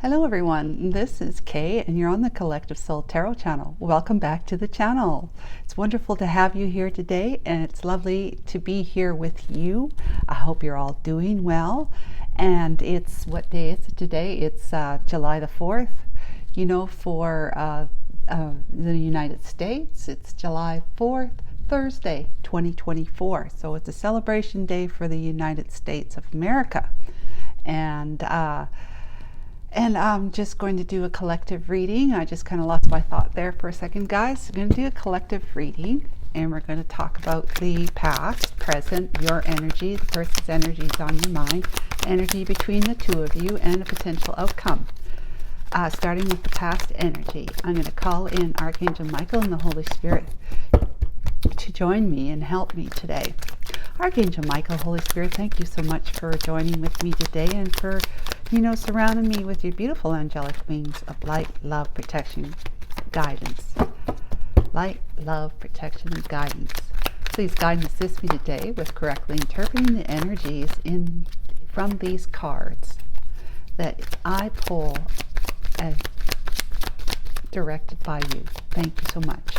Hello everyone, this is Kay and you're on the Collective Soul Tarot channel. Welcome back to the channel. It's wonderful to have you here today and it's lovely to be here with you. I hope you're all doing well. And it's, what day is it today? It's July the 4th. You know, for the United States, it's July 4th, Thursday, 2024. So it's a celebration day for the United States of America. And I'm just going to do a collective reading. I just kind of lost my thought there for a second, guys. I'm going to do a collective reading, and we're going to talk about the past, present, your energy, the person's energies on your mind, energy between the two of you, and a potential outcome. Starting with the past energy, I'm going to call in Archangel Michael and the Holy Spirit to join me and help me today. Archangel Michael, Holy Spirit, thank you so much for joining with me today and for, surrounding me with your beautiful angelic wings of light, love, protection, guidance. Light, love, protection, and guidance. Please guide and assist me today with correctly interpreting the energies from these cards that I pull as directed by you. Thank you so much.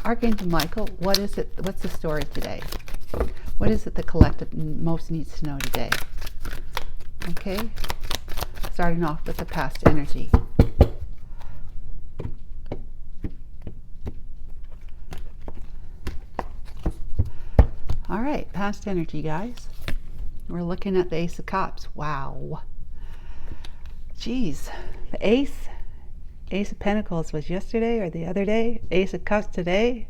Archangel Michael, what is it? What's the story today? What is it the collective most needs to know today? Okay, starting off with the past energy. All right, past energy, guys. We're looking at the Ace of Cups. Wow. Geez, the Ace of Pentacles was yesterday or the other day. Ace of Cups today.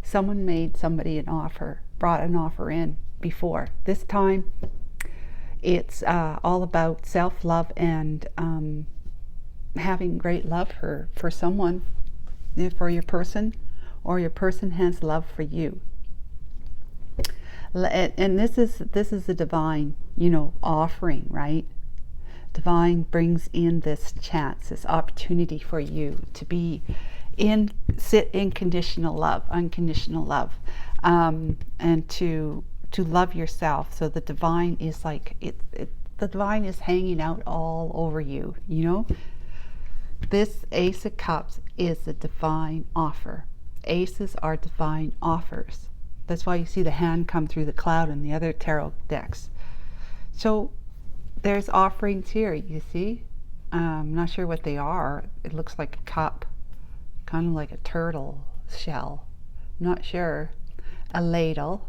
Someone made somebody an offer, brought an offer in before. This time it's all about self-love and having great love for someone, for your person, or your person has love for you. And this is the divine, offering, right? Divine brings in this chance, this opportunity for you to sit in conditional love, unconditional love, and to love yourself. So the divine is like the divine is hanging out all over you. This Ace of Cups is a divine offer. Aces are divine offers. That's why you see the hand come through the cloud in the other tarot decks. So there's offerings here, you see. I'm not sure what they are. It looks like a cup, kind of like a turtle shell. Not sure. A ladle,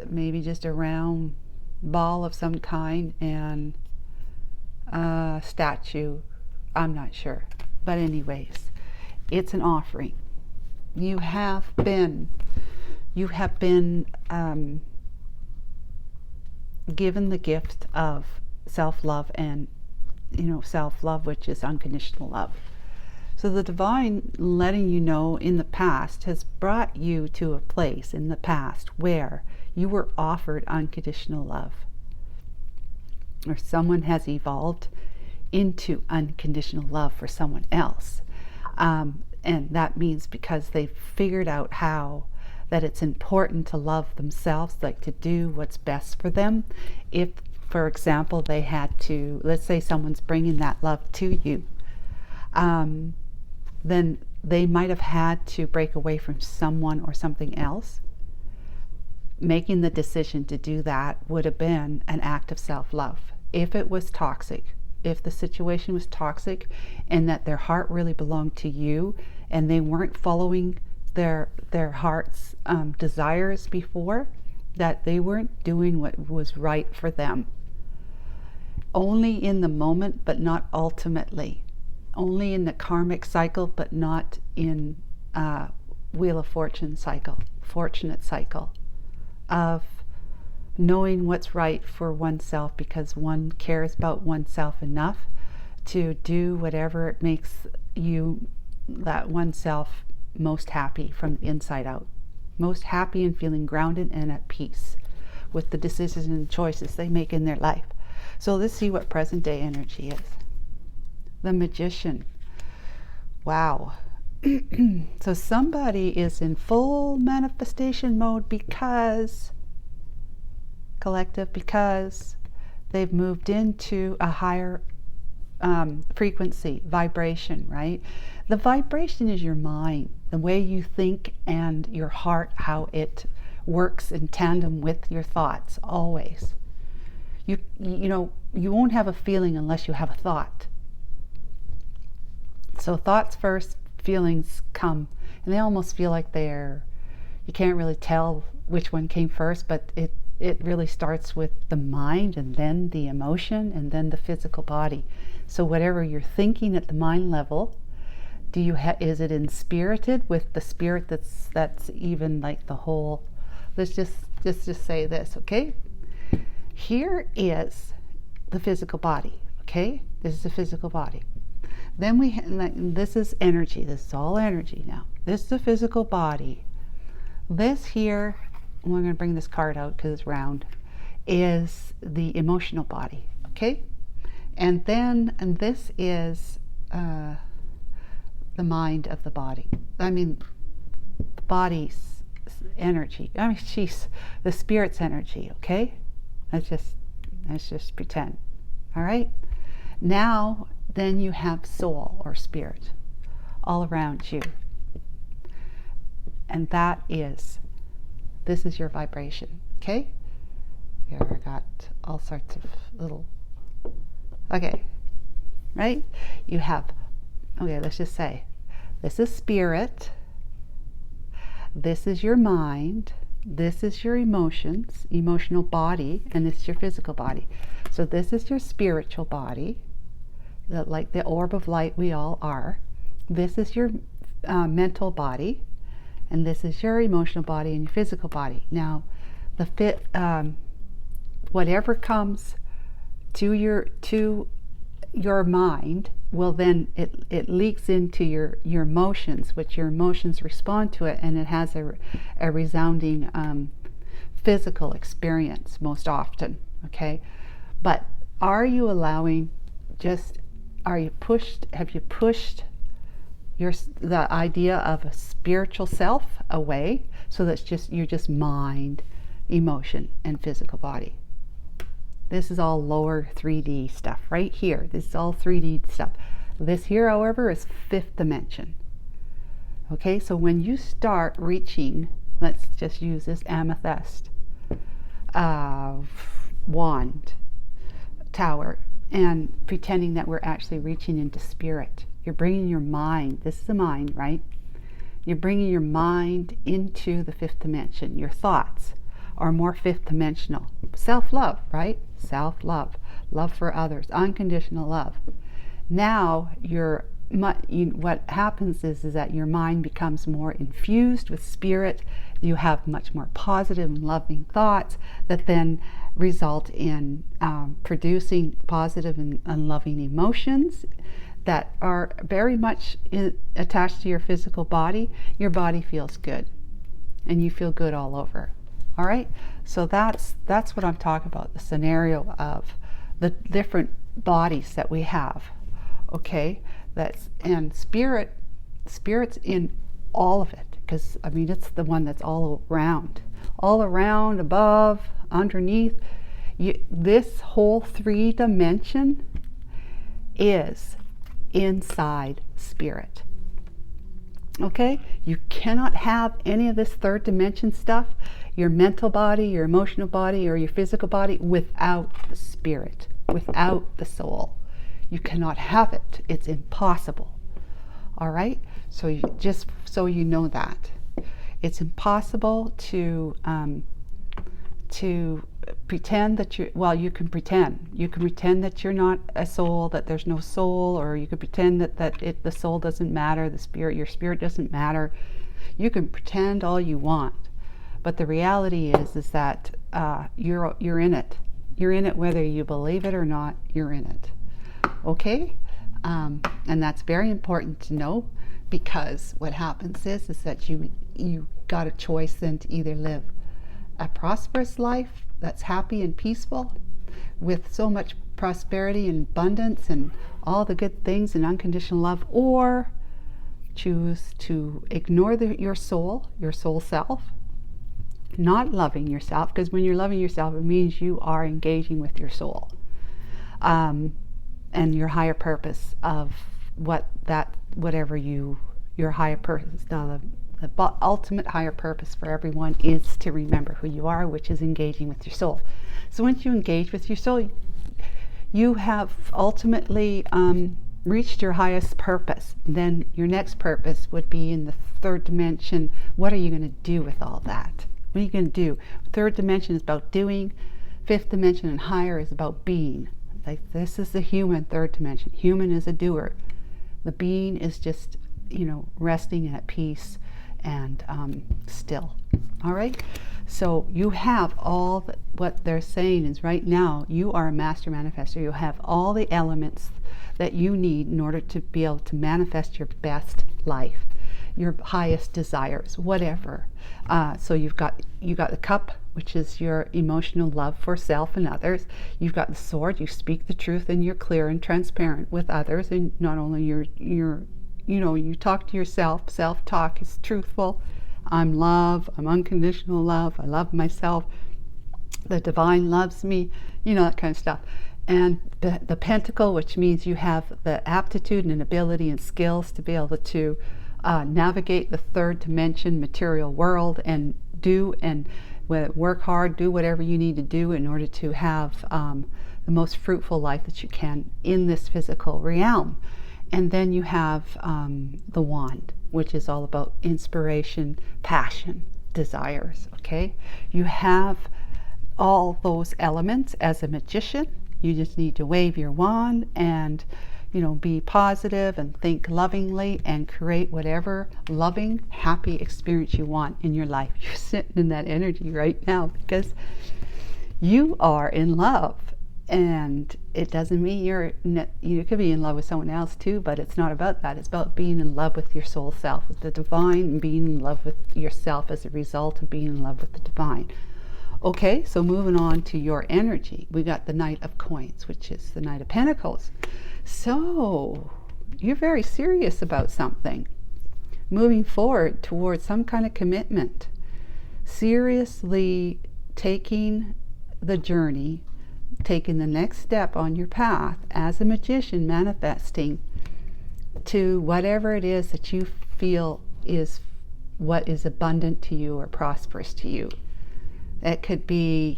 maybe just a round ball of some kind, and a statue. I'm not sure. But anyways, it's an offering. You have been given the gift of self-love and self-love, which is unconditional love. So the divine, letting you know in the past, has brought you to a place in the past where you were offered unconditional love, or someone has evolved into unconditional love for someone else, and that means because they've figured out that it's important to love themselves, like to do what's best for them. If, for example, they had to, let's say someone's bringing that love to you, then they might have had to break away from someone or something else. Making the decision to do that would have been an act of self-love. If it was toxic, if the situation was toxic and that their heart really belonged to you and they weren't following their heart's desires before, that they weren't doing what was right for them. Only in the moment, but not ultimately. Only in the karmic cycle, but not in Wheel of Fortune cycle, fortunate cycle of knowing what's right for oneself, because one cares about oneself enough to do whatever it makes that oneself most happy from the inside out, most happy and feeling grounded and at peace with the decisions and choices they make in their life. So let's see what present day energy is. The Magician. Wow. So somebody is in full manifestation mode because collective? Because they've moved into a higher frequency, vibration, right? The vibration is your mind, the way you think, and your heart, how it works in tandem with your thoughts, always. You know, you won't have a feeling unless you have a thought. So thoughts first, feelings come, and they almost feel like you can't really tell which one came first, but it really starts with the mind, and then the emotion, and then the physical body. So whatever you're thinking at the mind level, is it inspirited with the spirit that's even like the whole? Let's just say this, okay? Here is the physical body, okay? This is the physical body. Then this is energy. This is all energy now. This is the physical body. This here, I'm going to bring this card out because it's round, is the emotional body, okay? And this is the mind of the body. I mean, the body's energy. I mean, the spirit's energy, okay? Let's just pretend. All right? Now, then you have soul or spirit all around you. And this is your vibration, okay? Here I got all sorts of little, okay, right? You have, okay, let's just say, this is spirit, this is your mind, this is your emotions, emotional body, and this is your physical body. So this is your spiritual body, like the orb of light we all are. This is your mental body, and this is your emotional body and your physical body. Now, whatever comes to your mind will then it leaks into your emotions, which your emotions respond to it, and it has a resounding physical experience most often. Okay, but are you allowing? Have you pushed the idea of a spiritual self away, so that's you're just mind, emotion, and physical body? This is all lower 3D stuff right here. This is all 3D stuff. This here, however, is 5th dimension. Okay, so when you start reaching, let's just use this amethyst wand tower, and pretending that we're actually reaching into spirit. You're bringing your mind, this is the mind, right? You're bringing your mind into the 5th dimension. Your thoughts are more 5th dimensional. Self-love, right? Self-love, love for others, unconditional love. Now, what happens is that your mind becomes more infused with spirit. You have much more positive and loving thoughts that then result in producing positive and loving emotions that are very much attached to your physical body. Your body feels good, and you feel good all over. All right, so that's what I'm talking about, the scenario of the different bodies that we have. Okay, and spirit's in all of it, because I mean it's the one that's all around, above, underneath. This whole 3 dimension is inside spirit. Okay, you cannot have any of this 3rd dimension stuff, your mental body, your emotional body, or your physical body, without the spirit, without the soul. You cannot have it. It's impossible. All right, so just so you know that it's impossible to pretend that you can pretend that you're not a soul, that there's no soul, or you could pretend that the soul doesn't matter, your spirit doesn't matter. You can pretend all you want, but the reality is that you're in it. You're in it whether you believe it or not. You're in it. Okay, and that's very important to know, because what happens is that you got a choice then to either live a prosperous life that's happy and peaceful, with so much prosperity and abundance and all the good things and unconditional love, or choose to ignore your soul self, not loving yourself, because when you're loving yourself, it means you are engaging with your soul, and your higher purpose of whatever your higher purpose, the ultimate higher purpose for everyone is to remember who you are, which is engaging with your soul. So once you engage with your soul, you have ultimately reached your highest purpose. Then your next purpose would be in the third dimension. What are you going to do with all that? What are you going to do? Third dimension is about doing. Fifth dimension and higher is about being. Like, this is the human third dimension. Human is a doer. The being is just, resting and at peace and still. All right? So you have all what they're saying is right now you are a master manifestor. You have all the elements that you need in order to be able to manifest your best life, your highest desires, whatever. So you got the cup, which is your emotional love for self and others. You've got the sword. You speak the truth and you're clear and transparent with others. And not only you talk to yourself. Self-talk is truthful. I'm love. I'm unconditional love. I love myself. The divine loves me. That kind of stuff. And the pentacle, which means you have the aptitude and ability and skills to be able to navigate the third dimension material world and work hard, do whatever you need to do in order to have the most fruitful life that you can in this physical realm. And then you have the wand, which is all about inspiration, passion, desires. Okay, you have all those elements as a magician. You just need to wave your wand and be positive and think lovingly and create whatever loving, happy experience you want in your life. You're sitting in that energy right now because you are in love. And it doesn't mean you could be in love with someone else too, but it's not about that. It's about being in love with your soul self, with the divine, and being in love with yourself as a result of being in love with the divine. Okay, so moving on to your energy, we got the Knight of Coins, which is the Knight of Pentacles. So you're very serious about something, moving forward towards some kind of commitment, seriously taking the journey, taking the next step on your path as a magician, manifesting to whatever it is that you feel is what is abundant to you or prosperous to you. It could be,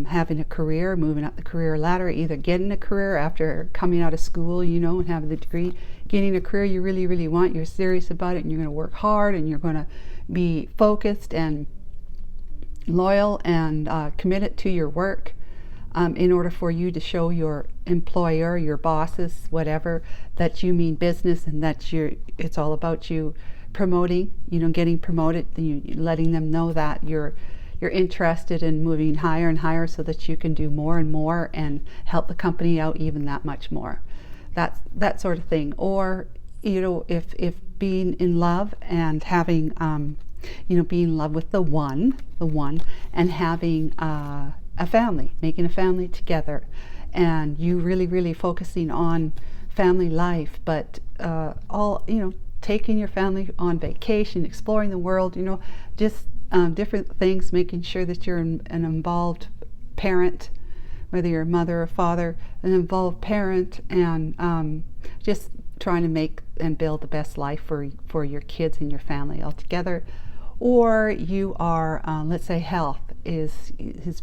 having a career, moving up the career ladder, either getting a career after coming out of school, and having the degree, getting a career you really, really want, you're serious about it, and you're going to work hard, and you're going to be focused and loyal and committed to your work in order for you to show your employer, your bosses, whatever, that you mean business and that it's all about you promoting, getting promoted, letting them know that you're interested in moving higher and higher so that you can do more and more and help the company out even that much more. That sort of thing. Or, if being in love and having, being in love with the one, and having a family, making a family together, and you really, really focusing on family life, but taking your family on vacation, exploring the world, just different things, making sure that you're an involved parent, whether you're a mother or father, an involved parent, and just trying to make and build the best life for your kids and your family altogether. Or you are, let's say health is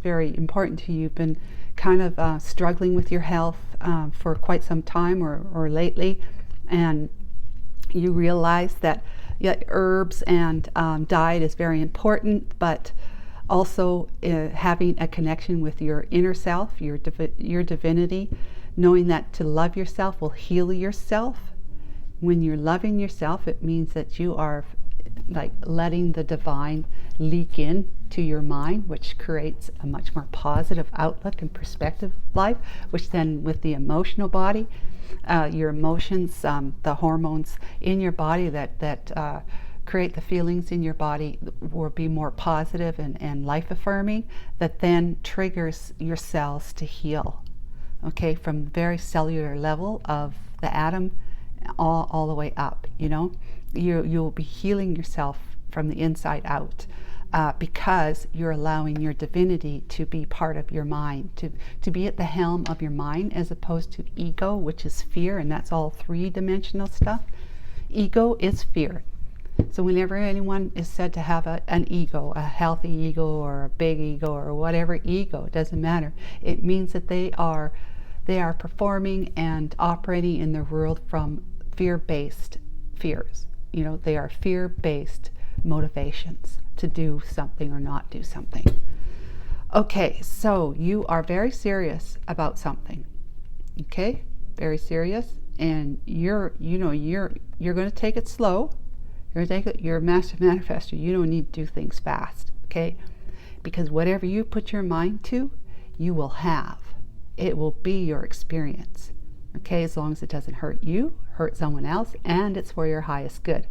very important to you. You've been kind of struggling with your health for quite some time or lately, and you realize that herbs and diet is very important, but also having a connection with your inner self, your divinity, knowing that to love yourself will heal yourself. When you're loving yourself, it means that you are like letting the divine leak in to your mind, which creates a much more positive outlook and perspective of life, which then with the emotional body, your emotions, the hormones in your body that create the feelings in your body will be more positive and life affirming, that then triggers your cells to heal, okay, from the very cellular level of the atom all the way up. You'll be healing yourself from the inside out. because you're allowing your divinity to be part of your mind, to be at the helm of your mind, as opposed to ego, which is fear, and that's all three-dimensional stuff. Ego is fear. So whenever anyone is said to have an ego, a healthy ego or a big ego or whatever ego, it doesn't matter. It means that they are performing and operating in the world from fear-based fears. You know, they are fear-based motivations to do something or not do something. Okay, so you are very serious about something. Okay, very serious, and you're going to take it slow. You're a master manifestor. You don't need to do things fast, okay? Because whatever you put your mind to, you will have. It will be your experience, okay? As long as it doesn't hurt you, hurt someone else, and it's for your highest good.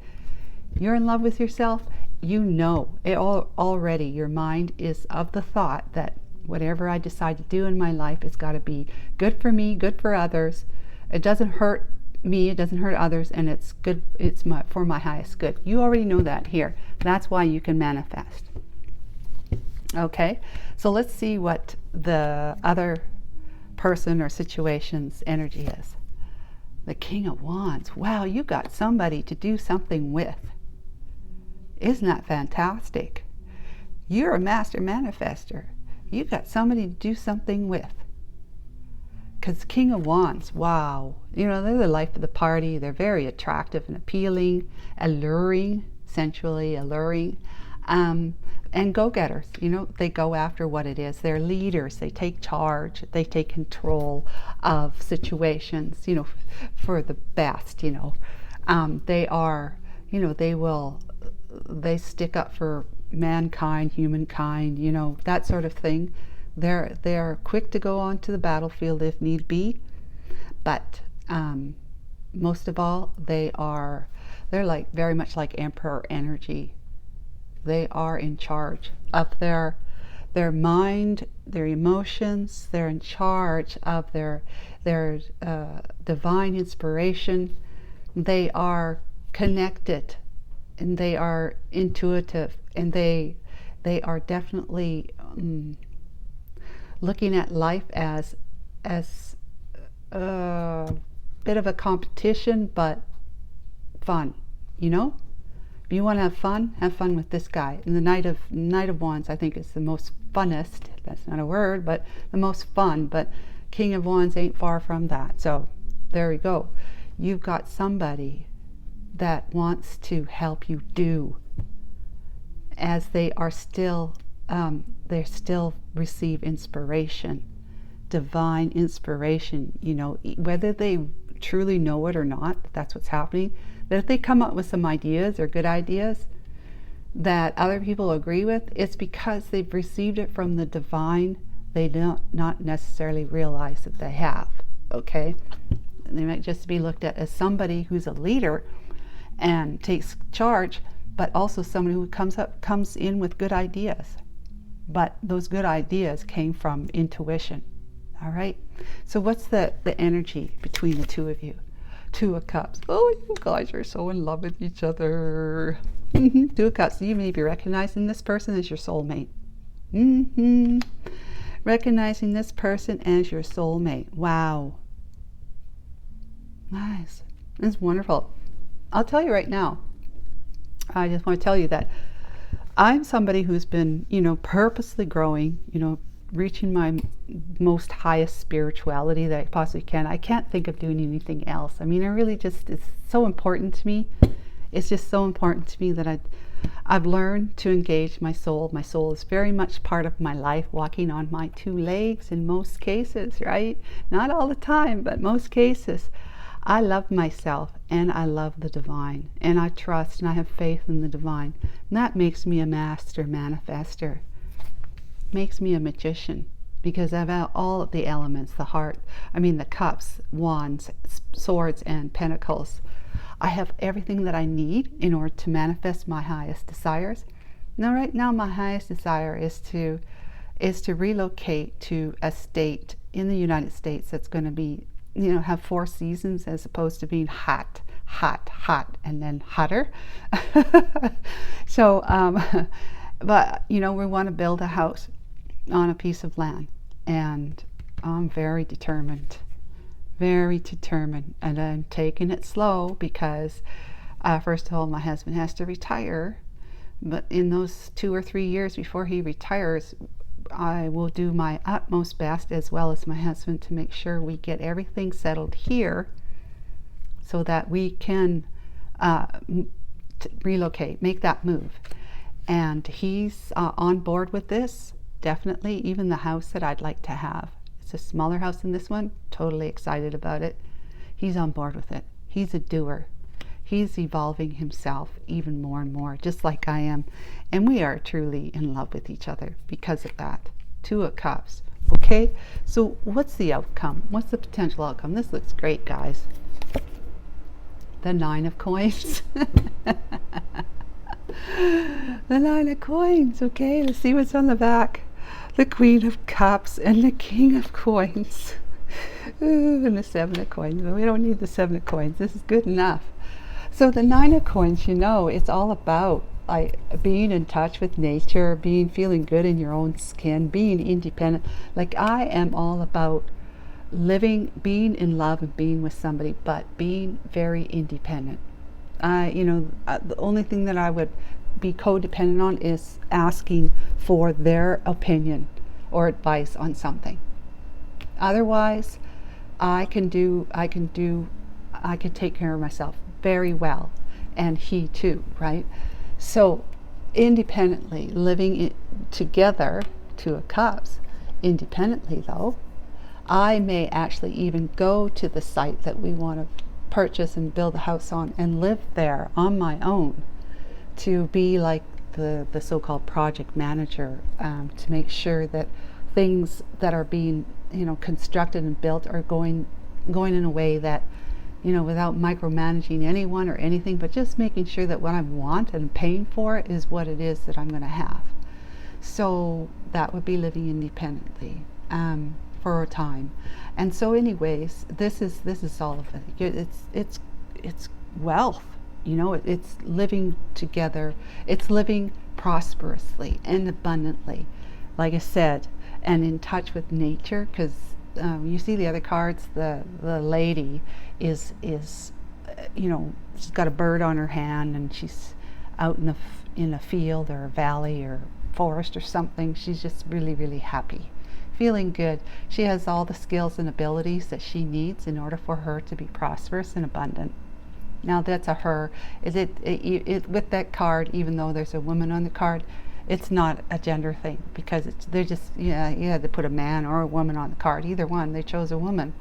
You're in love with yourself. You know it already. Your mind is of the thought that whatever I decide to do in my life, it's got to be good for me, good for others. It doesn't hurt me, it doesn't hurt others, and it's good. It's for my highest good. You already know that here. That's why you can manifest. Okay, so let's see what the other person or situation's energy is. The King of Wands. Wow, you got somebody to do something with. Isn't that fantastic? You're a master manifester. You got somebody to do something with. Because King of Wands, wow, you know, they're the life of the party. They're very attractive and appealing, alluring, sensually alluring, and go-getters. You know, they go after what it is. They're leaders. They take charge. They take control of situations, you know, for the best, you know. They are, you know, they stick up for mankind, humankind, you know, that sort of thing. They're quick to go onto the battlefield if need be, but most of all, they're like very much like Emperor energy. They are in charge of their mind, their emotions. They're in charge of their divine inspiration. They are connected, and they are intuitive, and they are definitely looking at life as a bit of a competition, but fun, you know? If you want to have fun with this guy. And the Knight of Wands, I think, is the most funnest. That's not a word, but the most fun. But King of Wands ain't far from that. So there we go. You've got somebody that wants to help you do, as they are still they still receive inspiration, divine inspiration, you know, whether they truly know it or not. That's what's happening. That if they come up with some ideas or good ideas that other people agree with, it's because they've received it from the divine. They don't not necessarily realize that they have, okay? And they might just be looked at as somebody who's a leader and takes charge, but also somebody who comes in with good ideas. But those good ideas came from intuition. All right. So what's the energy between the two of you? Two of Cups. Oh, you guys are so in love with each other. Two of Cups. You may be recognizing this person as your soulmate. Recognizing this person as your soulmate. Wow. Nice. That's wonderful. I'll tell you right now. I just want to tell you that I'm somebody who's been, you know, purposely growing, you know, reaching my most highest spirituality that I possibly can. I can't think of doing anything else. I mean, it's so important to me. It's just so important to me that I've learned to engage my soul. My soul is very much part of my life, walking on my two legs in most cases, right? Not all the time, but most cases. I love myself, and I love the divine, and I trust and I have faith in the divine. And that makes me a master manifester. Makes me a magician, because I've all of the elements, the cups, wands, swords, and pentacles. I have everything that I need in order to manifest my highest desires. Now, right now, my highest desire is to relocate to a state in the United States that's going to be, you know, have 4 seasons as opposed to being hot, hot, hot, and then hotter. So, But, you know, we want to build a house on a piece of land. And I'm very determined. Very determined. And I'm taking it slow because, first of all, my husband has to retire. But in those 2 or 3 years before he retires, I will do my utmost best, as well as my husband, to make sure we get everything settled here so that we can relocate, make that move. And he's on board with this, definitely. Even the house that I'd like to have, it's a smaller house than this one, totally excited about it. He's on board with it. He's a doer. He's evolving himself even more and more, just like I am. And we are truly in love with each other because of that. 2 of Cups. Okay, so what's the outcome? What's the potential outcome? This looks great, guys. The 9 of Coins. The 9 of Coins. Okay, let's see what's on the back. The Queen of Cups and the King of Coins. Ooh, and the 7 of Coins. We don't need the 7 of Coins. This is good enough. So the 9 of Coins, you know, it's all about like being in touch with nature, feeling good in your own skin, being independent. Like, I am all about living, being in love and being with somebody, but being very independent. The only thing that I would be codependent on is asking for their opinion or advice on something. Otherwise, I can take care of myself very well, and he too, right? So independently, living together, 2 of Cups, independently though, I may actually even go to the site that we want to purchase and build a house on and live there on my own, to be like the so-called project manager, to make sure that things that are being, you know, constructed and built are going in a way that, you know, without micromanaging anyone or anything, but just making sure that what I want and paying for is what it is that I'm going to have. So that would be living independently for a time. And so anyways, this is all of it. It's wealth, you know, it's living together. It's living prosperously and abundantly, like I said, and in touch with nature, because you see the other cards, the lady is you know, she's got a bird on her hand, and she's out in a field or a valley or forest or something. She's just really, really happy, feeling good. She has all the skills and abilities that she needs in order for her to be prosperous and abundant. Now that's a her. With that card, even though there's a woman on the card, it's not a gender thing, because they're just, yeah, you had to put a man or a woman on the card. Either one, they chose a woman.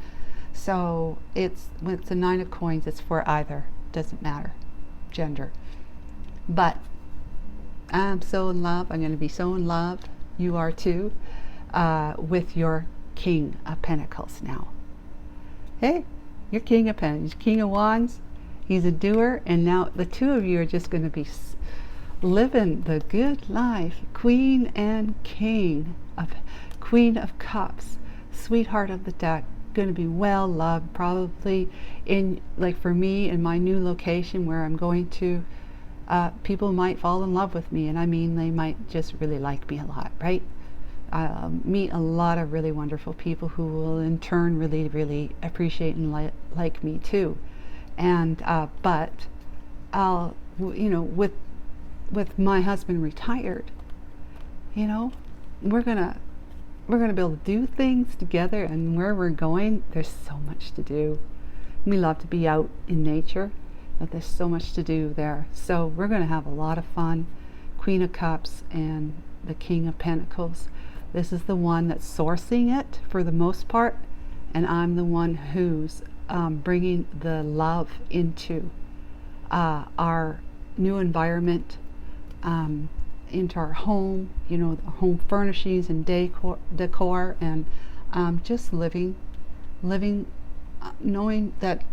So with the 9 of Coins, it's for either. Doesn't matter, gender. But I'm so in love. I'm going to be so in love. You are too, with your King of Pentacles now. Hey, your King of Pentacles, King of Wands. He's a doer, and now the 2 of you are just going to be living the good life. Queen and King of Queen of Cups, sweetheart of the deck, going to be well loved, probably in, like for me, in my new location where I'm going to, people might fall in love with me, and I mean they might just really like me a lot, right? Meet a lot of really wonderful people who will in turn really, really appreciate and like me too. And but I'll, you know, with my husband retired, you know, we're gonna be able to do things together, and where we're going, there's so much to do. We love to be out in nature, but there's so much to do there. So we're going to have a lot of fun. Queen of Cups and the King of Pentacles. This is the one that's sourcing it for the most part, and I'm the one who's bringing the love into our new environment, into our home, you know, the home furnishings and decor, and just living, knowing that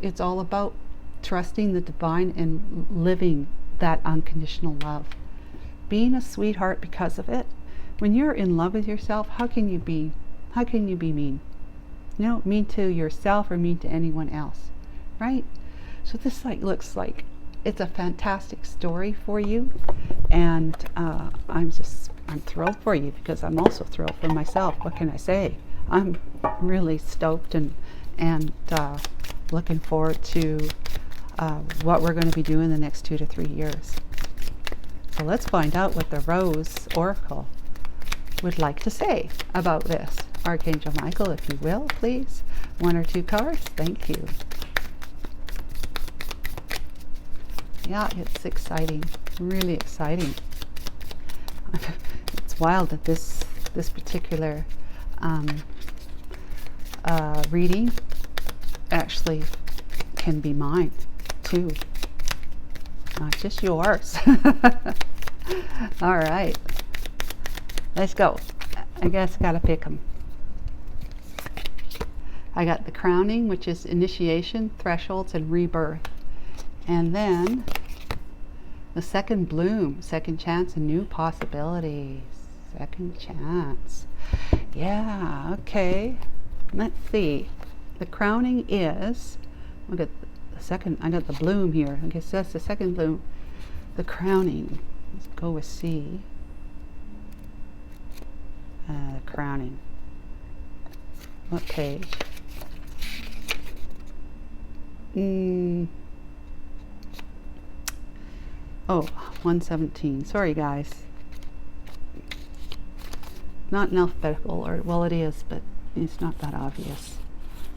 it's all about trusting the divine and living that unconditional love, being a sweetheart because of it. When you're in love with yourself, how can you be mean? You know, mean to yourself or mean to anyone else, right? So this looks like it's a fantastic story for you, and I'm thrilled for you, because I'm also thrilled for myself. What can I say? I'm really stoked and looking forward to what we're going to be doing the next 2 to 3 years. So let's find out what the Rose Oracle would like to say about this. Archangel Michael, if you will, please. 1 or 2 cards. Thank you. Yeah, it's exciting. Really exciting. It's wild that this particular reading actually can be mine too, not just yours. All right, let's go. I guess I gotta pick them. I got the crowning, which is initiation, thresholds, and rebirth, and then the second bloom, second chance, and new possibilities. Second chance. Yeah, okay. Let's see. The crowning is, look at the second, I got the bloom here. I guess that's the second bloom. The crowning. Let's go with C. The crowning. What page? Oh, 117. Sorry, guys. Not in alphabetical order. Well, it is, but it's not that obvious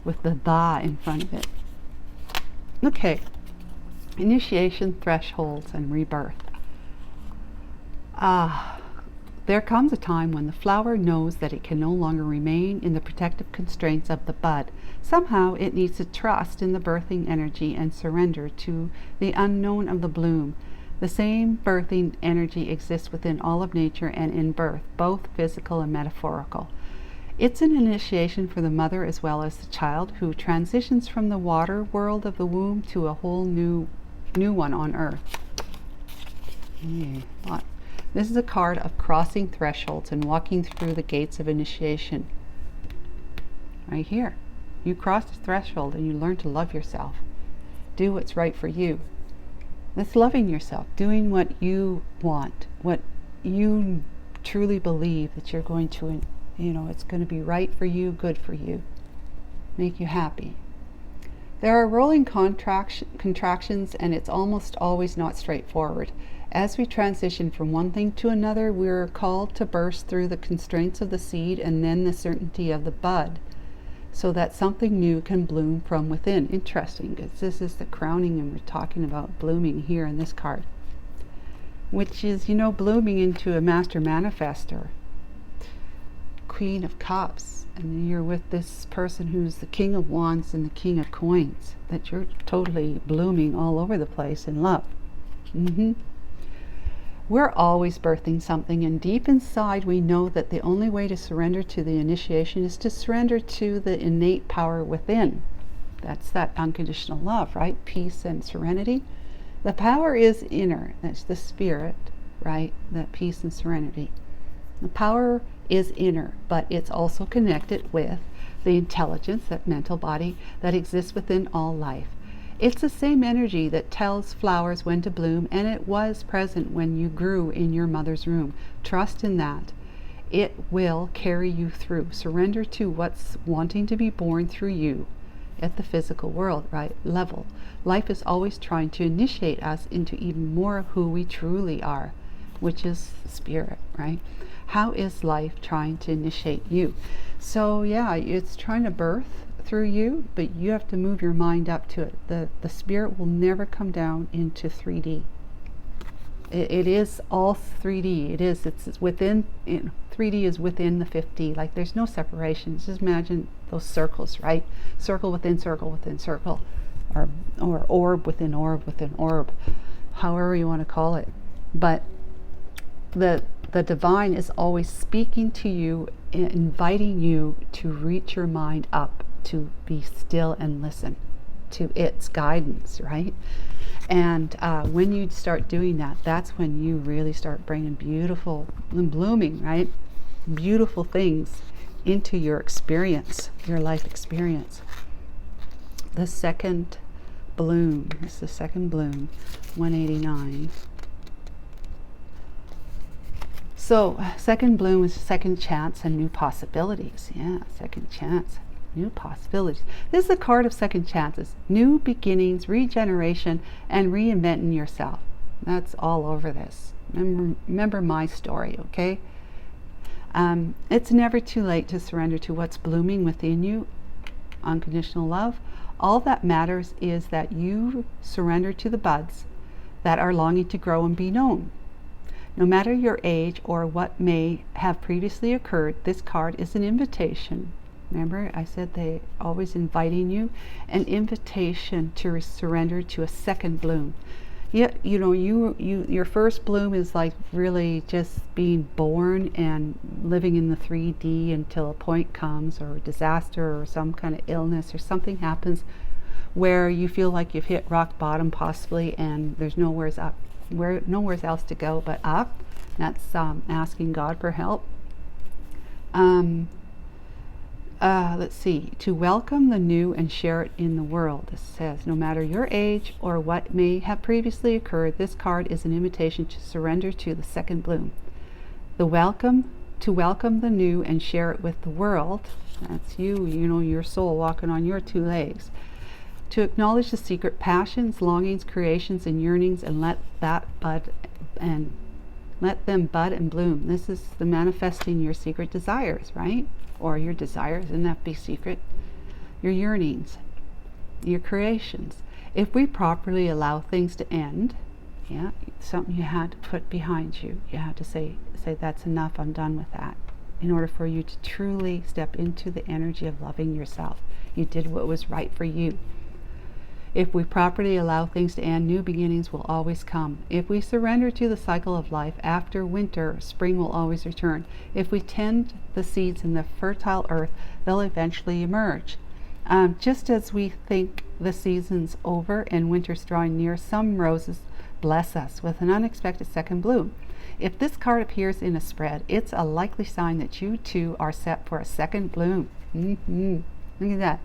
with the "the" in front of it. Okay. Initiation, thresholds, and rebirth. There comes a time when the flower knows that it can no longer remain in the protective constraints of the bud. Somehow it needs to trust in the birthing energy and surrender to the unknown of the bloom. The same birthing energy exists within all of nature and in birth, both physical and metaphorical. It's an initiation for the mother as well as the child, who transitions from the water world of the womb to a whole new one on earth. This is a card of crossing thresholds and walking through the gates of initiation. Right here. You cross the threshold and you learn to love yourself. Do what's right for you. That's loving yourself, doing what you want, what you truly believe that you're going to, it's going to be right for you, good for you, make you happy. There are rolling contractions, and it's almost always not straightforward. As we transition from one thing to another, we're called to burst through the constraints of the seed and then the certainty of the bud, so that something new can bloom from within. Interesting, because this is the crowning, and we're talking about blooming here in this card, which is, blooming into a master manifestor, Queen of Cups, and you're with this person who's the King of Wands and the King of Coins, that you're totally blooming all over the place in love. We're always birthing something, and deep inside we know that the only way to surrender to the initiation is to surrender to the innate power within. That's that unconditional love, right? Peace and serenity. The power is inner. That's the spirit, right? That peace and serenity. The power is inner, but it's also connected with the intelligence, that mental body that exists within all life. It's the same energy that tells flowers when to bloom, and it was present when you grew in your mother's womb. Trust in that. It will carry you through. Surrender to what's wanting to be born through you at the physical world, right? Level. Life is always trying to initiate us into even more of who we truly are, which is spirit, right? How is life trying to initiate you? So yeah, it's trying to birth through you, but you have to move your mind up to it. The spirit will never come down into 3D. It is all 3D. It's within, 3D is within the 5D. Like, there's no separation. Just imagine those circles, right? Circle within circle within circle, or orb within orb within orb, however you want to call it. But the divine is always speaking to you, inviting you to reach your mind up, to be still and listen to its guidance, right? And when you start doing that, that's when you really start bringing beautiful and blooming, right? Beautiful things into your experience, your life experience. The second bloom. This is the second bloom, 189. So, second bloom is second chance and new possibilities. Yeah, second chance, new possibilities. This is a card of second chances, new beginnings, regeneration, and reinventing yourself. That's all over this. Remember my story, okay? It's never too late to surrender to what's blooming within you. Unconditional love. All that matters is that you surrender to the buds that are longing to grow and be known. No matter your age or what may have previously occurred, this card is an invitation. Remember, I said they always inviting you, an invitation to surrender to a second bloom. Yeah, you know, your first bloom is like really just being born and living in the 3D until a point comes, or a disaster or some kind of illness or something happens where you feel like you've hit rock bottom possibly, and there's nowhere else to go but up. That's asking God for help. Let's see, to welcome the new and share it in the world. It says, no matter your age or what may have previously occurred, this card is an invitation to surrender to the second bloom. To welcome the new and share it with the world. That's you know, your soul walking on your two legs. To acknowledge the secret passions, longings, creations, and yearnings, and let them bud and bloom. This is the manifesting your secret desires, right? Or your desires, and that be secret. Your yearnings, your creations. If we properly allow things to end, yeah, something you had to put behind you. You had to say that's enough, I'm done with that. In order for you to truly step into the energy of loving yourself. You did what was right for you. If we properly allow things to end, new beginnings will always come. If we surrender to the cycle of life, after winter, spring will always return. If we tend the seeds in the fertile earth, they'll eventually emerge. Just as we think the season's over and winter's drawing near, some roses bless us with an unexpected second bloom. If this card appears in a spread, it's a likely sign that you too are set for a second bloom. Look at that.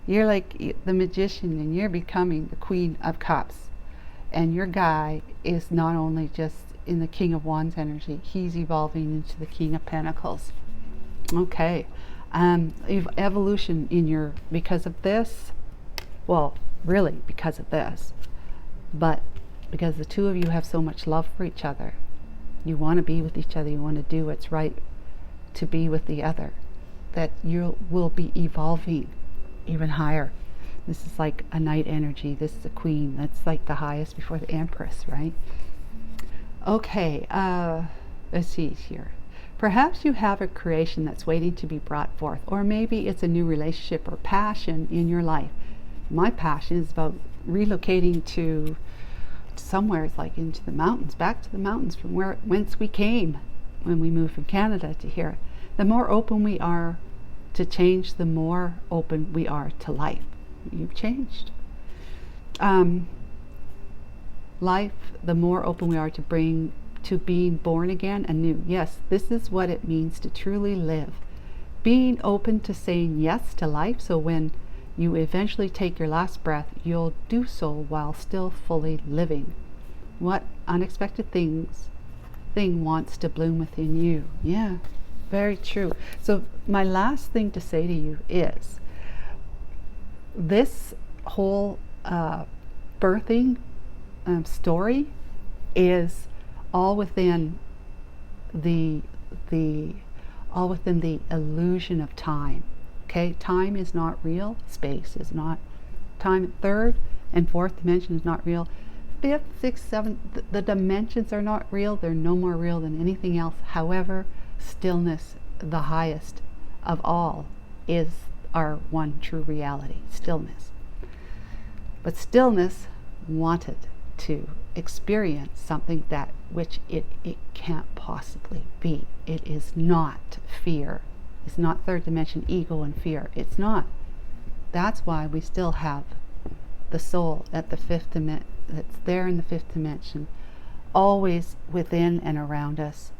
You're like the magician, and you're becoming the Queen of Cups. And your guy is not only just in the King of Wands energy, he's evolving into the King of Pentacles. Okay. Evolution in your, because of this, well, really because of this, but because the two of you have so much love for each other. You want to be with each other. You want to do what's right to be with the other. That you will be evolving even higher. This is like a knight energy. This is a queen. That's like the highest before the empress, right? Okay, let's see here. Perhaps you have a creation that's waiting to be brought forth, or maybe it's a new relationship or passion in your life. My passion is about relocating to somewhere, it's like into the mountains, back to the mountains from whence we came when we moved from Canada to here. The more open we are to change, the more open we are to life. You've changed. Life, the more open we are to being born again anew. Yes, this is what it means to truly live. Being open to saying yes to life, so when you eventually take your last breath, you'll do so while still fully living. What unexpected thing wants to bloom within you? Yeah. Very true. So my last thing to say to you is this whole birthing story is all within the illusion of time. Okay, time is not real. Space is not. Time, third and fourth dimension is not real. Fifth, sixth, seventh, the dimensions are not real. They're no more real than anything else. However, stillness, the highest of all, is our one true reality. Stillness. But stillness wanted to experience something that which it can't possibly be. It is not fear. It's not third dimension ego and fear. It's not. That's why we still have the soul at the fifth dimension, that's there in the fifth dimension, always within and around us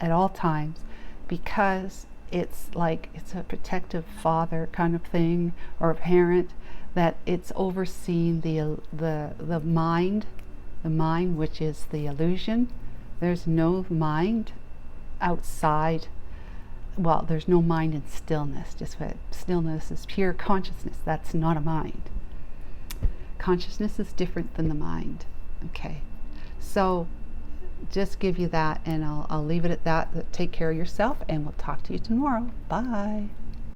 at all times, because it's like it's a protective father kind of thing, or a parent that it's overseeing the mind, which is the illusion. There's no mind outside. Well, there's no mind in stillness. Just what stillness is, pure consciousness. That's not a mind. Consciousness is different than the mind. Okay, so just give you that, and I'll leave it at that. Take care of yourself, and we'll talk to you tomorrow. Bye.